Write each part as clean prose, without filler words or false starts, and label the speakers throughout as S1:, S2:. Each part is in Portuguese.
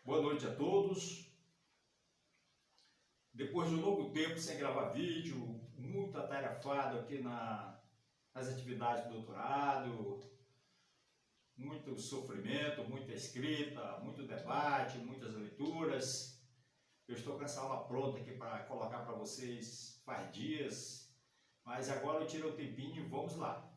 S1: Boa noite a todos. Depois de um longo tempo sem gravar vídeo, muito atarefado aqui nas atividades do doutorado, muito sofrimento, muita escrita, muito debate, muitas leituras. Eu estou com essa aula pronta aqui para colocar para vocês faz dias, mas agora eu tirei um tempinho e vamos lá.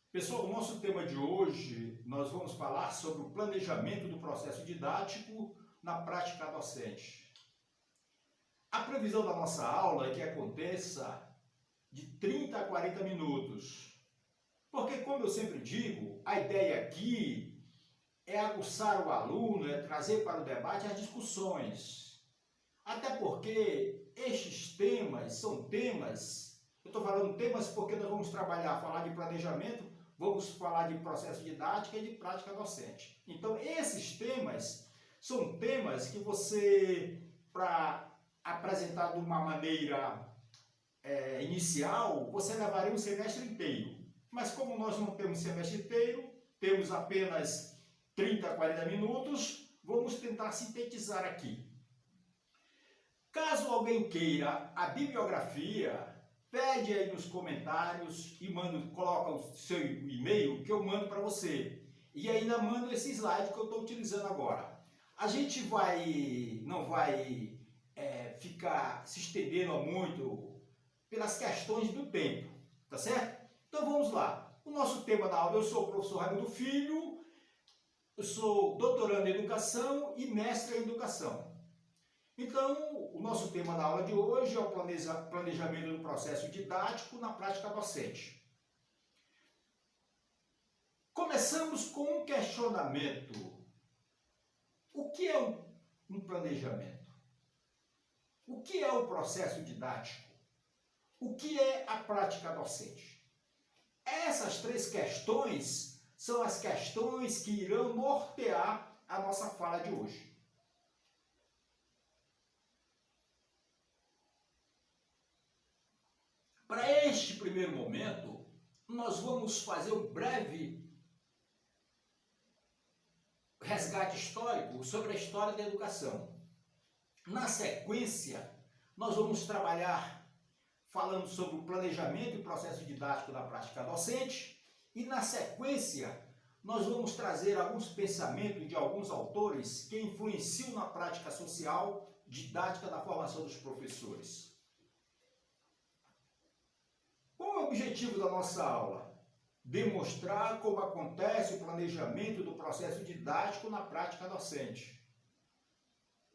S1: Pessoal, o nosso tema de hoje, nós vamos falar sobre o planejamento do processo didático na prática docente. A previsão da nossa aula é que aconteça de 30 a 40 minutos, porque, como eu sempre digo, a ideia aqui é aguçar o aluno, é trazer para o debate as discussões. Até porque estes temas são temas, eu estou falando temas porque nós vamos falar de planejamento, vamos falar de processo didático e de prática docente. Então, esses temas são temas que você, para apresentar de uma maneira inicial, você levaria um semestre inteiro. Mas como nós não temos semestre inteiro, temos apenas 30 a 40 minutos, vamos tentar sintetizar aqui. Caso alguém queira a bibliografia, pede aí nos comentários e coloca o seu e-mail que eu mando para você. E ainda mando esse slide que eu estou utilizando agora. A gente não vai ficar se estendendo muito pelas questões do tempo, tá certo? Então vamos lá. O nosso tema da aula, eu sou o professor Raimundo Filho, eu sou doutorando em educação e mestre em educação. Então, o nosso tema da aula de hoje é o planejamento do processo didático na prática docente. Começamos com um questionamento. O que é um planejamento? O que é o processo didático? O que é a prática docente? Essas três questões são as questões que irão nortear a nossa fala de hoje. Para este primeiro momento, nós vamos fazer um breve resgate histórico sobre a história da educação. Na sequência, nós vamos trabalhar falando sobre o planejamento e processo didático da prática docente e, na sequência, nós vamos trazer alguns pensamentos de alguns autores que influenciam na prática social didática da formação dos professores. Qual é o objetivo da nossa aula? Demonstrar como acontece o planejamento do processo didático na prática docente.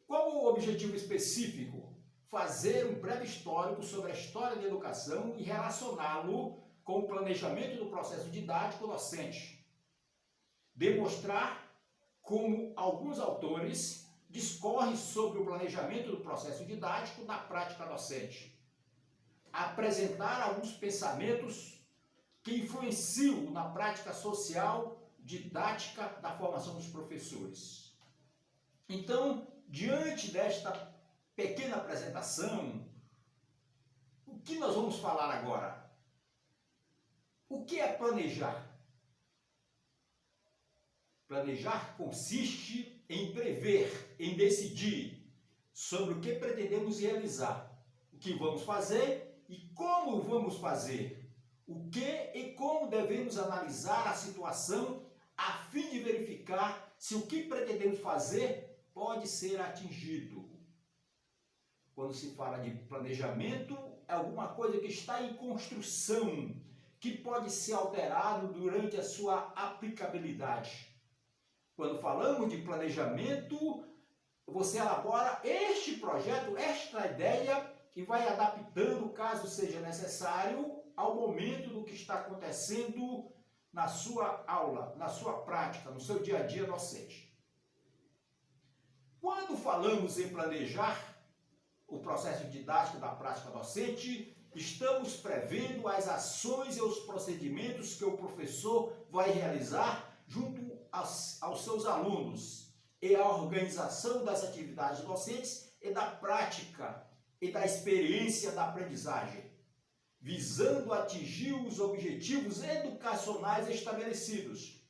S1: Qual o objetivo específico? Fazer um breve histórico sobre a história da educação e relacioná-lo com o planejamento do processo didático docente. Demonstrar como alguns autores discorrem sobre o planejamento do processo didático na prática docente. Apresentar alguns pensamentos que influenciam na prática social didática da formação dos professores. Então, diante desta pequena apresentação, o que nós vamos falar agora? O que é planejar? Planejar consiste em prever, em decidir sobre o que pretendemos realizar, o que vamos fazer e como vamos fazer, o que e como devemos analisar a situação a fim de verificar se o que pretendemos fazer pode ser atingido. Quando se fala de planejamento, é alguma coisa que está em construção, que pode ser alterado durante a sua aplicabilidade. Quando falamos de planejamento, você elabora este projeto, esta ideia, e vai adaptando, caso seja necessário, ao momento do que está acontecendo na sua aula, na sua prática, no seu dia a dia docente. Quando falamos em planejar o processo didático da prática docente, estamos prevendo as ações e os procedimentos que o professor vai realizar junto aos seus alunos e a organização das atividades docentes e da prática e da experiência da aprendizagem, visando atingir os objetivos educacionais estabelecidos.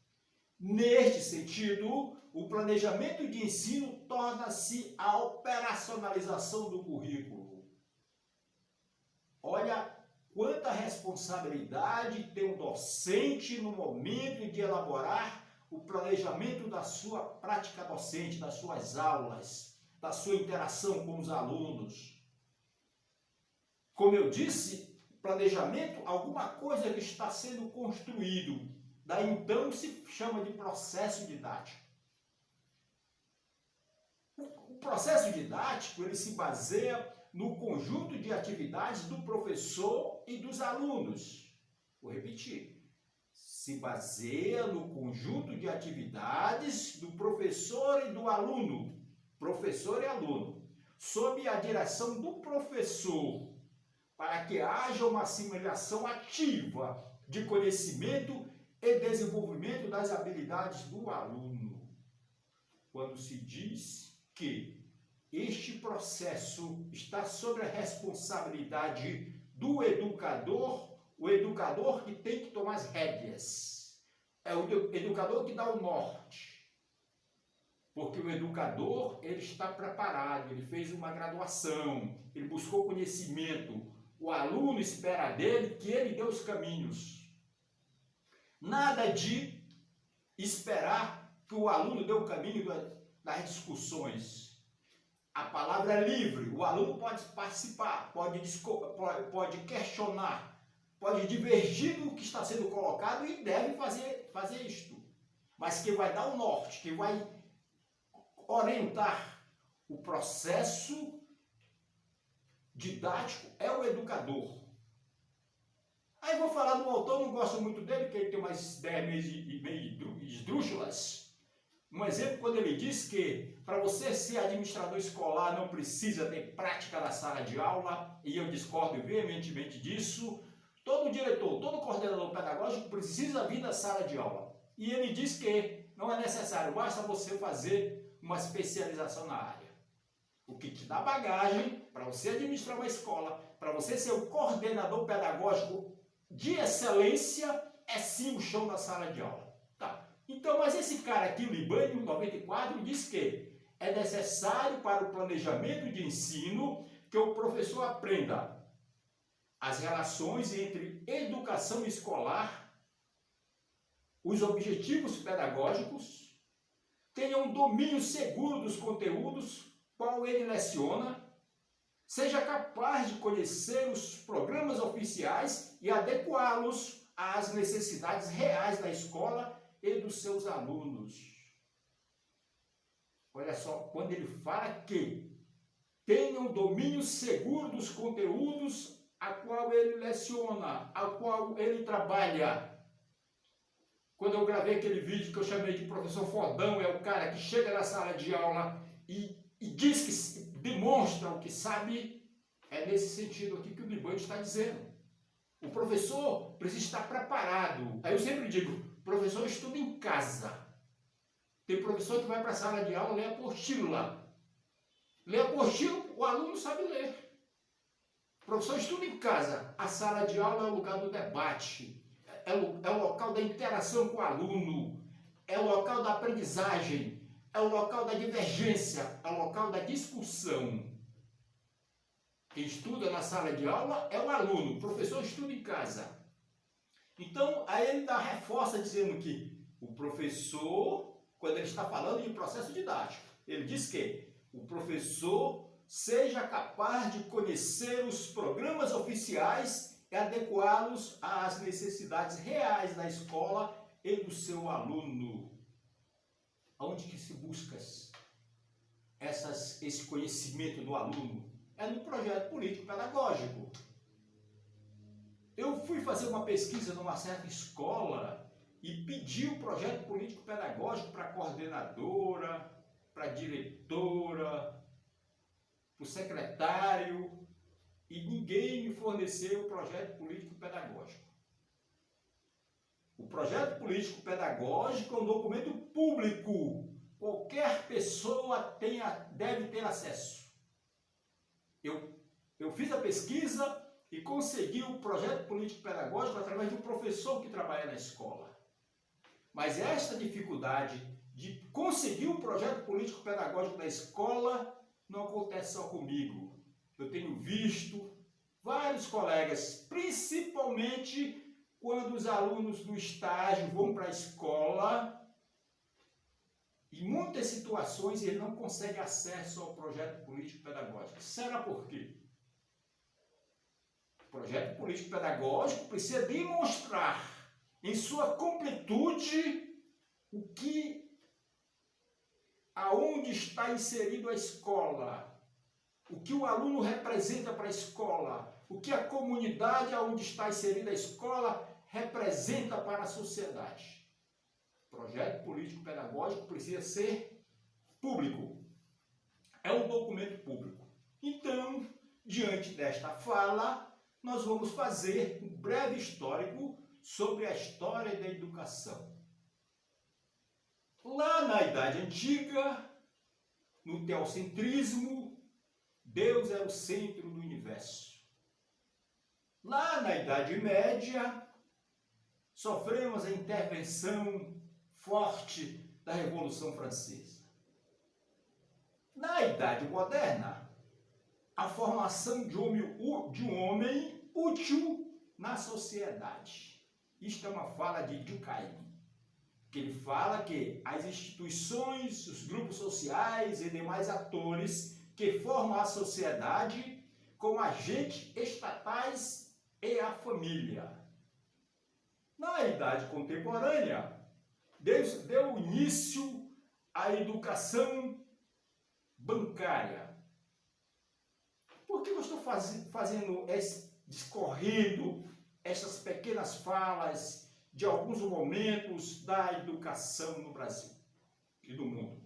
S1: Neste sentido, o planejamento de ensino torna-se a operacionalização do currículo. Olha quanta responsabilidade tem o docente no momento de elaborar o planejamento da sua prática docente, das suas aulas, da sua interação com os alunos. Como eu disse, planejamento, alguma coisa que está sendo construído. Daí então se chama de processo didático. O processo didático, ele se baseia no conjunto de atividades do professor e dos alunos. Vou repetir. Se baseia no conjunto de atividades do professor e do aluno. Professor e aluno. Sob a direção do professor, para que haja uma assimilação ativa de conhecimento e desenvolvimento das habilidades do aluno. Quando se diz que este processo está sob a responsabilidade do educador, o educador que tem que tomar as rédeas. É o educador que dá o norte. Porque o educador, ele está preparado, ele fez uma graduação, ele buscou conhecimento. O aluno espera dele que ele dê os caminhos. Nada de esperar que o aluno dê o caminho das discussões. A palavra é livre, o aluno pode participar, pode questionar, pode divergir do que está sendo colocado e deve fazer isto. Mas quem vai dar o norte, quem vai orientar o processo didático é o educador. Aí vou falar do autor, não gosto muito dele, porque ele tem umas ideias meio esdrúxulas. Um exemplo, quando ele diz que para você ser administrador escolar não precisa ter prática na sala de aula, e eu discordo veementemente disso. Todo diretor, todo coordenador pedagógico precisa vir da sala de aula. E ele diz que não é necessário, basta você fazer uma especialização na área. O que te dá bagagem para você administrar uma escola, para você ser o coordenador pedagógico de excelência, é sim o chão da sala de aula. Tá. Então, mas esse cara aqui, o Libânio, 94, diz que é necessário para o planejamento de ensino que o professor aprenda as relações entre educação escolar, os objetivos pedagógicos, tenha um domínio seguro dos conteúdos qual ele leciona, seja capaz de conhecer os programas oficiais e adequá-los às necessidades reais da escola e dos seus alunos. Olha só, quando ele fala que tenha um domínio seguro dos conteúdos a qual ele leciona, a qual ele trabalha. Quando eu gravei aquele vídeo que eu chamei de professor fodão, é o cara que chega na sala de aula e diz que demonstra o que sabe, é nesse sentido aqui que o Libânio está dizendo. O professor precisa estar preparado. Aí eu sempre digo, professor estuda em casa. Tem professor que vai para a sala de aula, lê a apostila. Lê a apostila, o aluno sabe ler. O professor estuda em casa. A sala de aula é o lugar do debate. É o local da interação com o aluno. É o local da aprendizagem. É o local da divergência. É o local da discussão. Quem estuda na sala de aula é o aluno. O professor estuda em casa. Então, aí ele reforça dizendo que o professor, quando ele está falando de processo didático, ele diz que o professor seja capaz de conhecer os programas oficiais e adequá-los às necessidades reais da escola e do seu aluno. Onde que se busca esse conhecimento do aluno? É no projeto político-pedagógico. Eu fui fazer uma pesquisa numa certa escola e pedi o projeto político-pedagógico para a coordenadora, para a diretora, para o secretário, e ninguém me forneceu o projeto político-pedagógico. O projeto político-pedagógico é um documento público. Qualquer pessoa deve ter acesso. Eu fiz a pesquisa e consegui o projeto político-pedagógico através de um professor que trabalha na escola. Mas esta dificuldade de conseguir o projeto político-pedagógico da escola não acontece só comigo. Eu tenho visto vários colegas, principalmente quando os alunos do estágio vão para a escola, em muitas situações ele não consegue acesso ao projeto político-pedagógico. Será por quê? O projeto político-pedagógico precisa demonstrar em sua completude aonde está inserido a escola, o que o aluno representa para a escola, o que a comunidade aonde está inserida a escola representa para a sociedade. O projeto político-pedagógico precisa ser público. É um documento público. Então, diante desta fala, nós vamos fazer um breve histórico sobre a história da educação. Lá na Idade Antiga, no teocentrismo, Deus era o centro do universo. Lá na Idade Média, sofremos a intervenção forte da Revolução Francesa. Na Idade Moderna, a formação de um homem útil na sociedade. Isto é uma fala de Durkheim, que ele fala que as instituições, os grupos sociais e demais atores que formam a sociedade como agentes estatais e a família. Na Idade Contemporânea, Deus deu início à educação bancária. Por que eu estou discorrendo essas pequenas falas de alguns momentos da educação no Brasil e do mundo?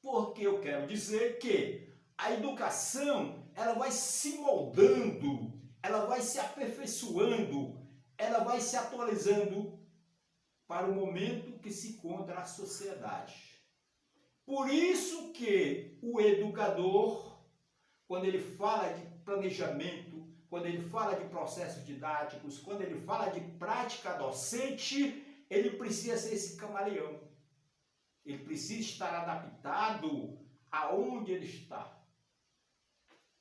S1: Porque eu quero dizer que a educação, ela vai se moldando, ela vai se aperfeiçoando, ela vai se atualizando para o momento que se encontra a sociedade. Por isso que o educador, quando ele fala de planejamento, quando ele fala de processos didáticos, quando ele fala de prática docente, ele precisa ser esse camaleão. Ele precisa estar adaptado aonde ele está.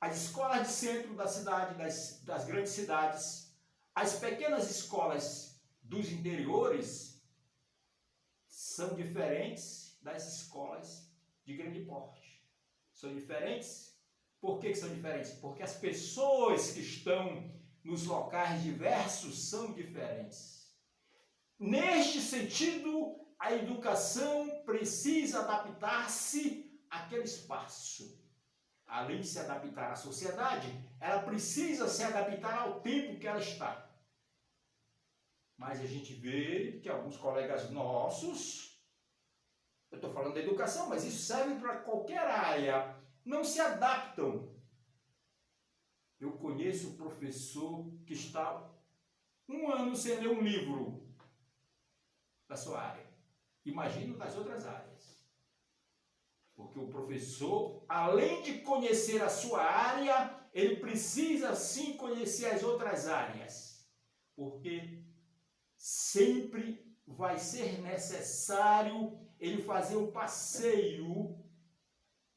S1: As escolas de centro da cidade, das grandes cidades, as pequenas escolas dos interiores são diferentes das escolas de grande porte. São diferentes. Por que são diferentes? Porque as pessoas que estão nos locais diversos são diferentes. Neste sentido, a educação precisa adaptar-se àquele espaço. Além de se adaptar à sociedade, ela precisa se adaptar ao tempo que ela está. Mas a gente vê que alguns colegas nossos, eu estou falando da educação, mas isso serve para qualquer área, não se adaptam. Eu conheço um professor que está 1 ano sem ler um livro da sua área. Imagino das outras áreas. Porque o professor, além de conhecer a sua área, ele precisa sim conhecer as outras áreas. Porque sempre vai ser necessário ele fazer um passeio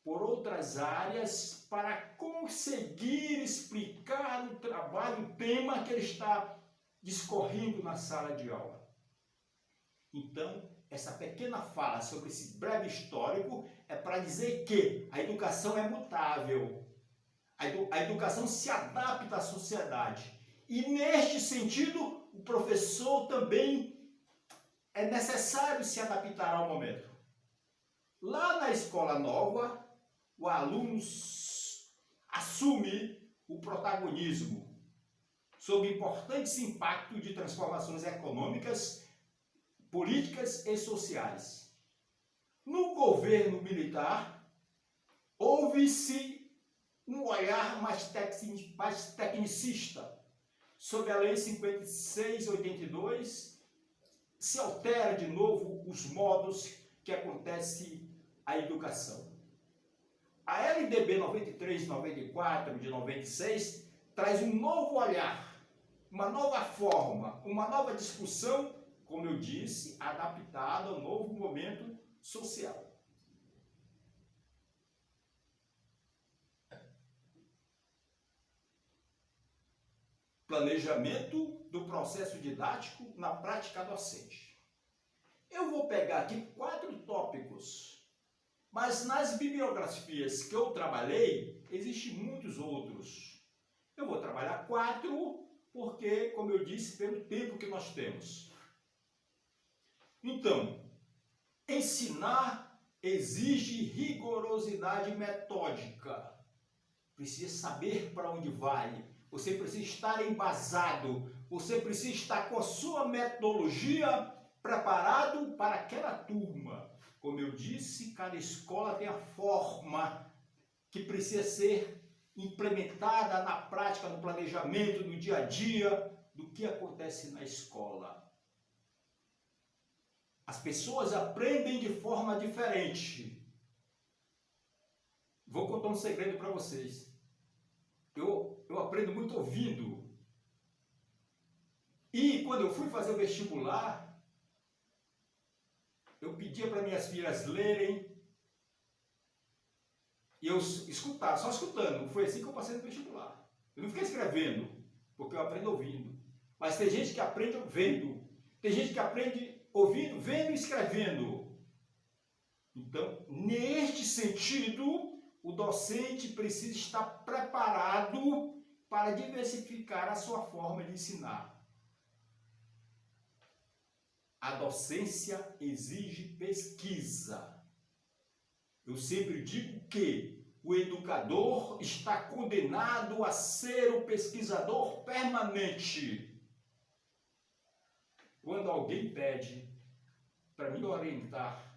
S1: por outras áreas para conseguir explicar o trabalho, o tema que ele está discorrendo na sala de aula. Então, essa pequena fala sobre esse breve histórico é para dizer que a educação é mutável. A educação se adapta à sociedade. E, neste sentido, o professor também é necessário se adaptar ao momento. Lá na escola nova, o aluno assume o protagonismo sobre importantes impactos de transformações econômicas, políticas e sociais. No governo militar, houve-se um olhar mais tecnicista sobre a Lei 56/82, se altera de novo os modos que acontece a educação. A LDB 93/94 de 96 traz um novo olhar, uma nova forma, uma nova discussão, como eu disse, adaptada ao novo momento social. Planejamento do processo didático na prática docente. Eu vou pegar aqui 4 tópicos, mas nas bibliografias que eu trabalhei, existem muitos outros. Eu vou trabalhar 4 porque, como eu disse, pelo tempo que nós temos. Então, ensinar exige rigorosidade metódica. Precisa saber para onde vai. Você precisa estar embasado. Você precisa estar com a sua metodologia preparado para aquela turma. Como eu disse, cada escola tem a forma que precisa ser implementada na prática, no planejamento, no dia a dia, do que acontece na escola. As pessoas aprendem de forma diferente. Vou contar um segredo para vocês. Eu aprendo muito ouvindo. E quando eu fui fazer o vestibular, eu pedia para minhas filhas lerem e eu escutar, só escutando. Foi assim que eu passei no vestibular. Eu não fiquei escrevendo, porque eu aprendo ouvindo. Mas tem gente que aprende vendo. Tem gente que aprende ouvindo, vendo e escrevendo. Então, neste sentido, o docente precisa estar preparado para diversificar a sua forma de ensinar. A docência exige pesquisa. Eu sempre digo que o educador está condenado a ser o pesquisador permanente. Quando alguém pede para me orientar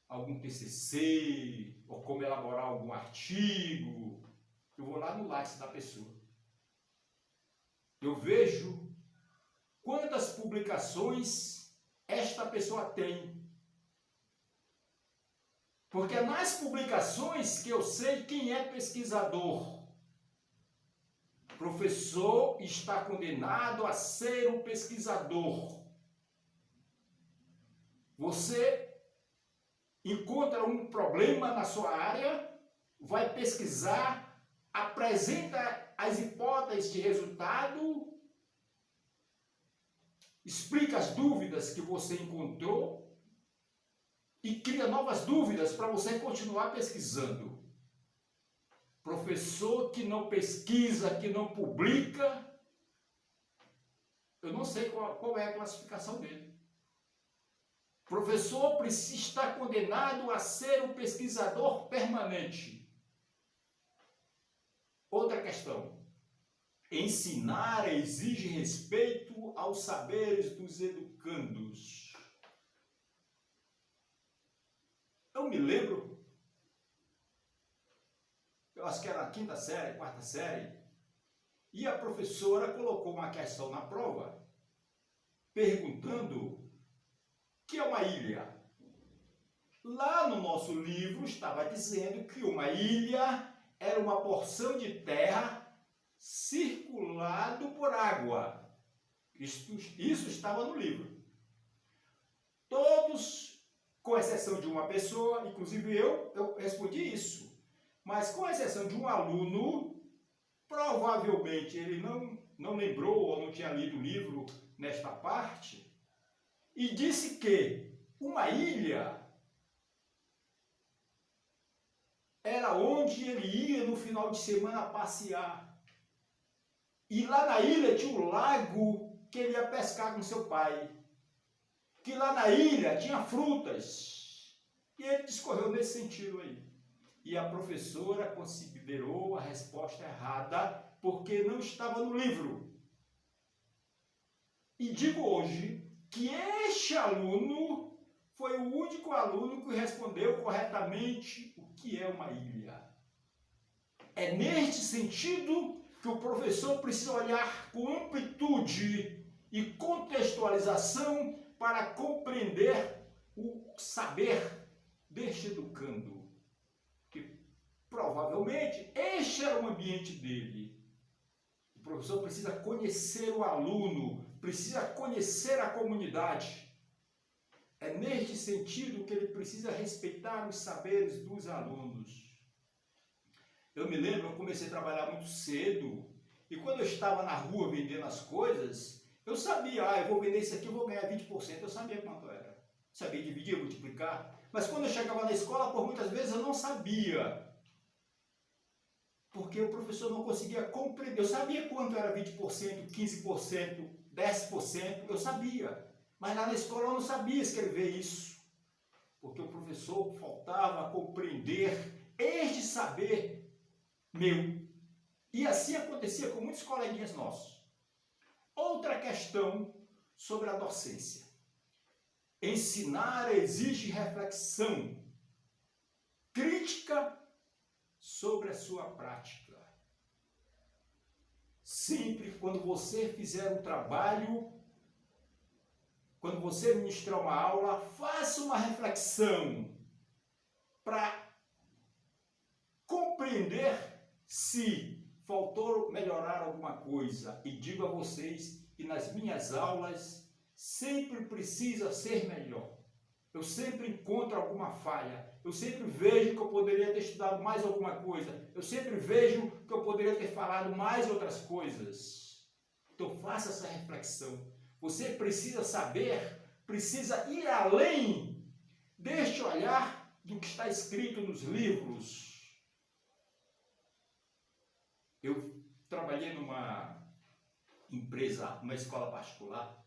S1: algum TCC, ou como elaborar algum artigo, eu vou lá no Lattes da pessoa. Eu vejo quantas publicações esta pessoa tem. Porque é nas publicações que eu sei quem é pesquisador. Professor está condenado a ser um pesquisador. Você encontra um problema na sua área, vai pesquisar, apresenta as hipóteses de resultado, explica as dúvidas que você encontrou e cria novas dúvidas para você continuar pesquisando. Professor que não pesquisa, que não publica, eu não sei qual é a classificação dele. Professor precisa estar condenado a ser um pesquisador permanente. Outra questão. Ensinar exige respeito aos saberes dos educandos. Eu me lembro, eu acho que era a 5ª série, 4ª série, e a professora colocou uma questão na prova, perguntando o que é uma ilha. Lá no nosso livro estava dizendo que uma ilha era uma porção de terra circulado por água. Isso estava no livro. Todos, com exceção de uma pessoa, inclusive eu respondi isso. Mas com exceção de um aluno, provavelmente ele não lembrou ou não tinha lido o livro nesta parte, e disse que uma ilha era onde ele ia no final de semana passear. E lá na ilha tinha um lago que ele ia pescar com seu pai. Que lá na ilha tinha frutas. E ele discorreu nesse sentido aí. E a professora considerou a resposta errada porque não estava no livro. E digo hoje que este aluno foi o único aluno que respondeu corretamente o que é uma ilha. É neste sentido que o professor precisa olhar com amplitude e contextualização para compreender o saber deste educando. Que provavelmente este era o ambiente dele. O professor precisa conhecer o aluno, precisa conhecer a comunidade. É neste sentido que ele precisa respeitar os saberes dos alunos. Eu me lembro, eu comecei a trabalhar muito cedo, e quando eu estava na rua vendendo as coisas, eu sabia, eu vou vender isso aqui, eu vou ganhar 20%, eu sabia quanto era. Sabia dividir, multiplicar. Mas quando eu chegava na escola, por muitas vezes eu não sabia. Porque o professor não conseguia compreender. Eu sabia quanto era 20%, 15%, 10%, eu sabia. Mas lá na escola eu não sabia escrever isso. Porque o professor faltava compreender este saber meu. E assim acontecia com muitos coleguinhas nossos. Outra questão sobre a docência. Ensinar exige reflexão crítica sobre a sua prática. Sempre quando você fizer um trabalho, quando você ministrar uma aula, faça uma reflexão para compreender se faltou melhorar alguma coisa. E digo a vocês que nas minhas aulas sempre precisa ser melhor. Eu sempre encontro alguma falha. Eu sempre vejo que eu poderia ter estudado mais alguma coisa. Eu sempre vejo que eu poderia ter falado mais outras coisas. Então faça essa reflexão. Você precisa saber, precisa ir além deste olhar do que está escrito nos livros. Eu trabalhei numa empresa, numa escola particular.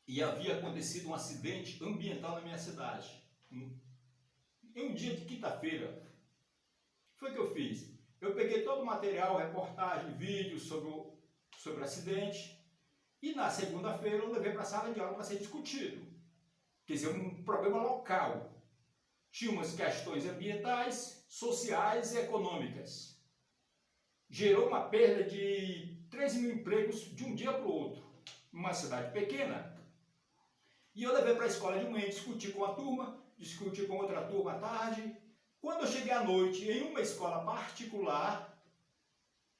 S1: E havia acontecido um acidente ambiental na minha cidade. Em um dia de quinta-feira. Foi o que eu fiz. Eu peguei todo o material, reportagem, vídeo sobre o acidente. E na segunda-feira eu levei para a sala de aula para ser discutido. Quer dizer, um problema local. Tinha umas questões ambientais, sociais e econômicas. Gerou uma perda de 13.000 empregos de um dia para o outro. Uma cidade pequena. E eu levei para a escola de manhã, discuti com a turma, discuti com outra turma à tarde. Quando eu cheguei à noite em uma escola particular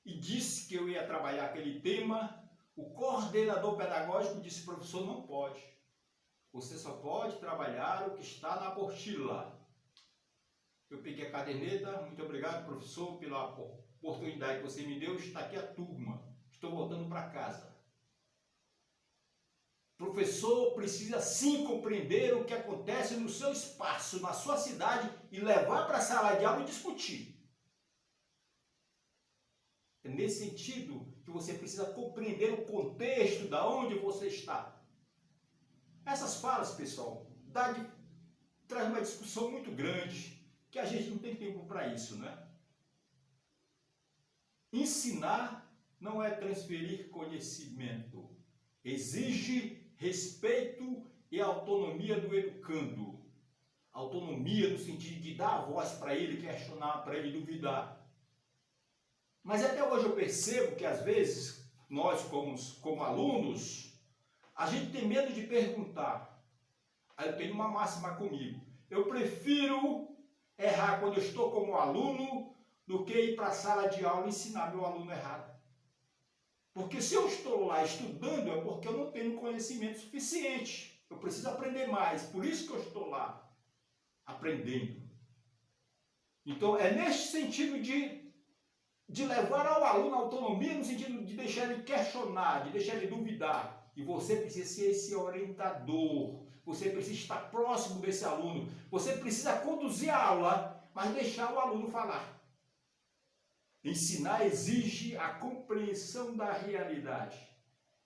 S1: e disse que eu ia trabalhar aquele tema, o coordenador pedagógico disse: professor, não pode. Você só pode trabalhar o que está na apostila. Eu peguei a caderneta, muito obrigado, professor, pela oportunidade que você me deu. Está aqui a turma, estou voltando para casa. Professor precisa sim compreender o que acontece no seu espaço, na sua cidade, e levar para a sala de aula e discutir. É nesse sentido que você precisa compreender o contexto de onde você está. Essas falas, pessoal, traz uma discussão muito grande, que a gente não tem tempo para isso, né? Ensinar não é transferir conhecimento. Exige respeito e autonomia do educando. Autonomia no sentido de dar a voz para ele, questionar, para ele duvidar. Mas até hoje eu percebo que às vezes, nós como alunos, a gente tem medo de perguntar. Aí eu tenho uma máxima comigo. Eu prefiro errar quando eu estou como aluno do que ir para a sala de aula e ensinar meu aluno errado. Porque se eu estou lá estudando é porque eu não tenho conhecimento suficiente. Eu preciso aprender mais. Por isso que eu estou lá aprendendo. Então é neste sentido de levar ao aluno a autonomia, no sentido de deixar ele questionar, de deixar ele duvidar. E você precisa ser esse orientador. Você precisa estar próximo desse aluno. Você precisa conduzir a aula, mas deixar o aluno falar. Ensinar exige a compreensão da realidade.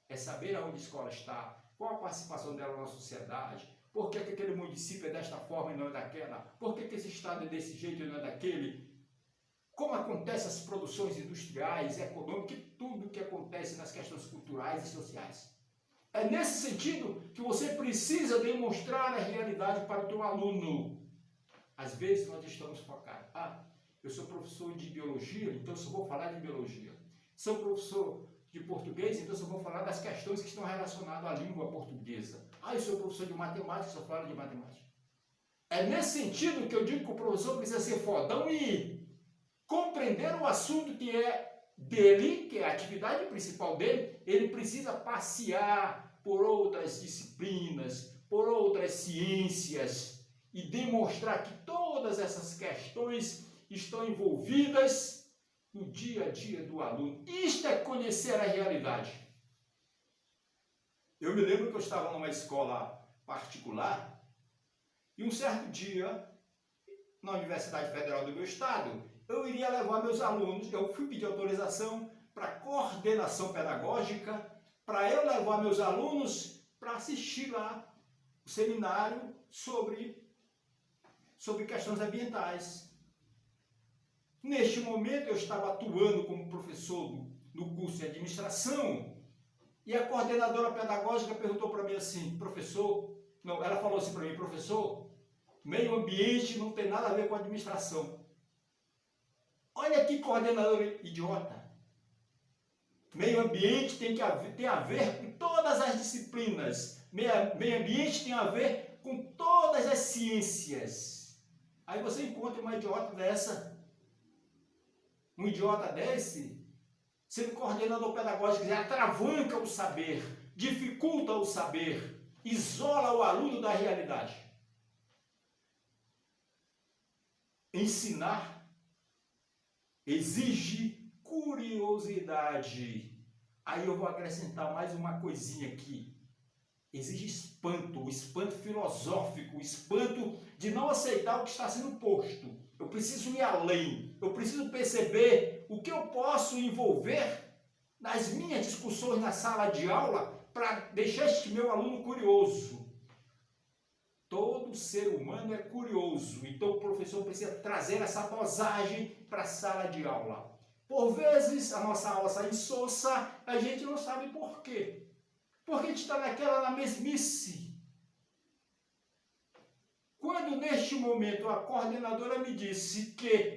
S1: É saber aonde a escola está, qual a participação dela na sociedade, por que aquele município é desta forma e não é daquela, por que esse estado é desse jeito e não é daquele, como acontecem as produções industriais, econômicas e tudo que acontece nas questões culturais e sociais. É nesse sentido que você precisa demonstrar a realidade para o teu aluno. Às vezes nós estamos focados. Eu sou professor de biologia, então eu só vou falar de biologia. Sou professor de português, então eu só vou falar das questões que estão relacionadas à língua portuguesa. Eu sou professor de matemática, só falo de matemática. É nesse sentido que eu digo que o professor precisa ser fodão e compreender o assunto que é dele, que é a atividade principal dele, ele precisa passear por outras disciplinas, por outras ciências e demonstrar que todas essas questões estão envolvidas no dia a dia do aluno. Isto é conhecer a realidade. Eu me lembro que eu estava numa escola particular e um certo dia, na Universidade Federal do meu estado, eu iria levar meus alunos, eu fui pedir autorização para a coordenação pedagógica, para eu levar meus alunos para assistir lá o seminário sobre questões ambientais. Neste momento eu estava atuando como professor no curso de administração e a coordenadora pedagógica perguntou para mim assim, professor, não, ela falou assim para mim, professor, meio ambiente não tem nada a ver com administração. Olha que coordenador idiota. Meio ambiente tem a ver com todas as disciplinas. Meio ambiente tem a ver com todas as ciências. Aí você encontra uma idiota dessa. Um idiota desse, sendo coordenador pedagógico, ele atravanca o saber, dificulta o saber, isola o aluno da realidade. Ensinar exige curiosidade. Aí eu vou acrescentar mais uma coisinha aqui. Exige espanto, o espanto filosófico, o espanto de não aceitar o que está sendo posto. Eu preciso ir além, eu preciso perceber o que eu posso envolver nas minhas discussões na sala de aula para deixar este meu aluno curioso. Todo ser humano é curioso, então o professor precisa trazer essa dosagem para a sala de aula. Por vezes a nossa aula sai insossa, a gente não sabe por quê. Porque a gente está na mesmice. Quando neste momento a coordenadora me disse que